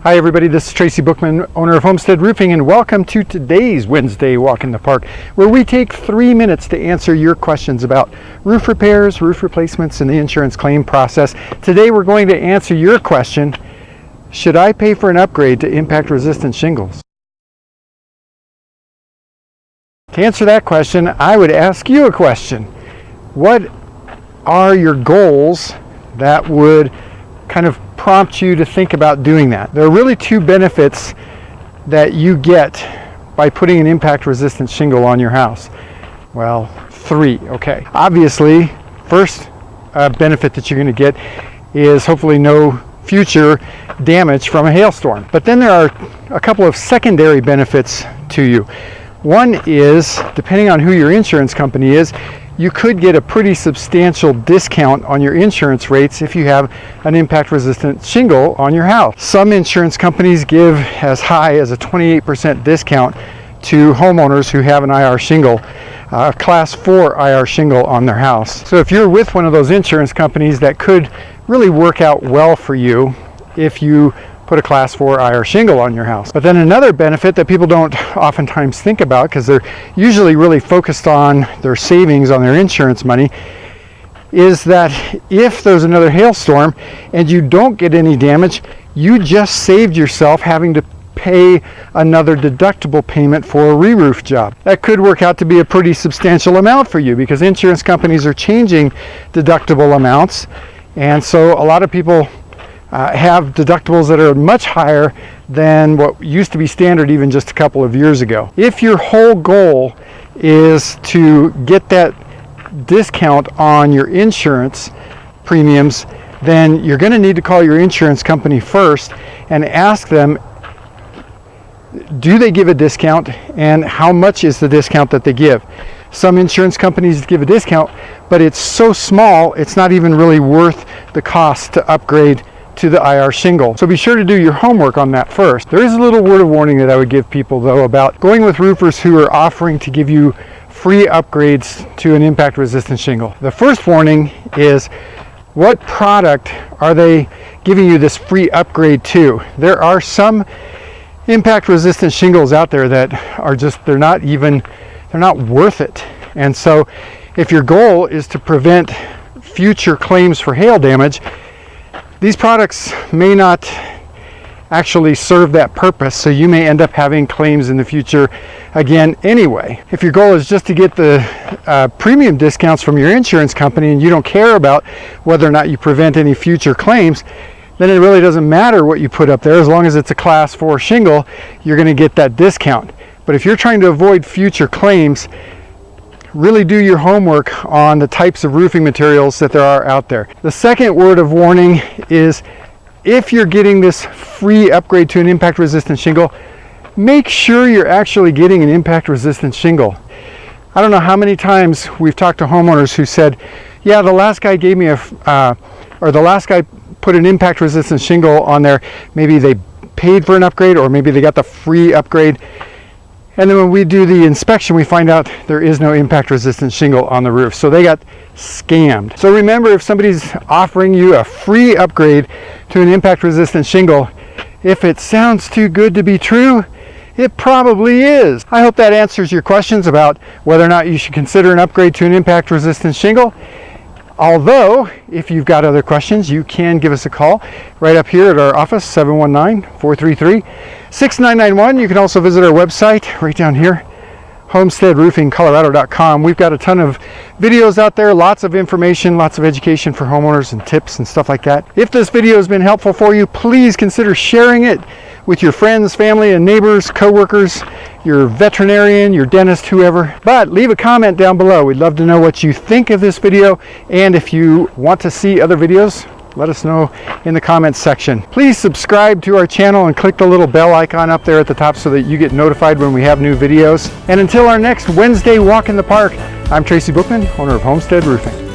Hi everybody, this is Tracy Bookman, owner of Homestead Roofing, and welcome to today's Wednesday Walk in the Park, where we take 3 minutes to answer your questions about roof repairs, roof replacements, and the insurance claim process. Today we're going to answer your question, should I pay for an upgrade to impact-resistant shingles? To answer that question, I would ask you a question. What are your goals that would kind of prompt you to think about doing that? There are really two benefits that you get by putting an impact resistant shingle on your house. Well, three, okay. Obviously, first benefit that you're going to get is hopefully no future damage from a hailstorm. But then there are a couple of secondary benefits to you. One is, depending on who your insurance company is, you could get a pretty substantial discount on your insurance rates if you have an impact-resistant shingle on your house. Some insurance companies give as high as a 28% discount to homeowners who have an IR shingle, a Class 4 IR shingle on their house. So if you're with one of those insurance companies, that could really work out well for you if you put a Class 4 IR shingle on your house. But then another benefit that people don't oftentimes think about, because they're usually really focused on their savings on their insurance money, is that if there's another hailstorm and you don't get any damage, you just saved yourself having to pay another deductible payment for a re-roof job. That could work out to be a pretty substantial amount for you, because insurance companies are changing deductible amounts, and so a lot of people have deductibles that are much higher than what used to be standard even just a couple of years ago. If your whole goal is to get that discount on your insurance premiums, then you're going to need to call your insurance company first and ask them, do they give a discount, and how much is the discount that they give? Some insurance companies give a discount, but it's so small it's not even really worth the cost to upgrade to the IR shingle. So be sure to do your homework on that first. There is a little word of warning that I would give people though about going with roofers who are offering to give you free upgrades to an impact resistant shingle. The first warning is, what product are they giving you this free upgrade to? There are some impact resistant shingles out there that are just, they're not worth it. And so if your goal is to prevent future claims for hail damage, these products may not actually serve that purpose, so you may end up having claims in the future again anyway. If your goal is just to get the premium discounts from your insurance company and you don't care about whether or not you prevent any future claims, then it really doesn't matter what you put up there. As long as it's a Class 4 shingle, you're going to get that discount. But if you're trying to avoid future claims, really do your homework on the types of roofing materials that there are out there. The second word of warning is, if you're getting this free upgrade to an impact resistant shingle, make sure you're actually getting an impact resistant shingle. I don't know how many times we've talked to homeowners who said, yeah, the last guy gave me the last guy put an impact resistant shingle on there. Maybe they paid for an upgrade, or maybe they got the free upgrade. And then when we do the inspection, we find out there is no impact resistant shingle on the roof. So they got scammed. So remember, if somebody's offering you a free upgrade to an impact resistant shingle, if it sounds too good to be true, it probably is. I hope that answers your questions about whether or not you should consider an upgrade to an impact resistant shingle. Although, if you've got other questions, you can give us a call right up here at our office, 719-433-6991. You can also visit our website right down here, homesteadroofingcolorado.com. We've got a ton of videos out there, lots of information, lots of education for homeowners and tips and stuff like that. If this video has been helpful for you, please consider sharing it with your friends, family, and neighbors, coworkers, your veterinarian, your dentist, whoever. But leave a comment down below. We'd love to know what you think of this video, and if you want to see other videos, let us know in the comments section. Please subscribe to our channel and click the little bell icon up there at the top so that you get notified when we have new videos. And until our next Wednesday Walk in the Park, I'm Tracy Bookman, owner of Homestead Roofing.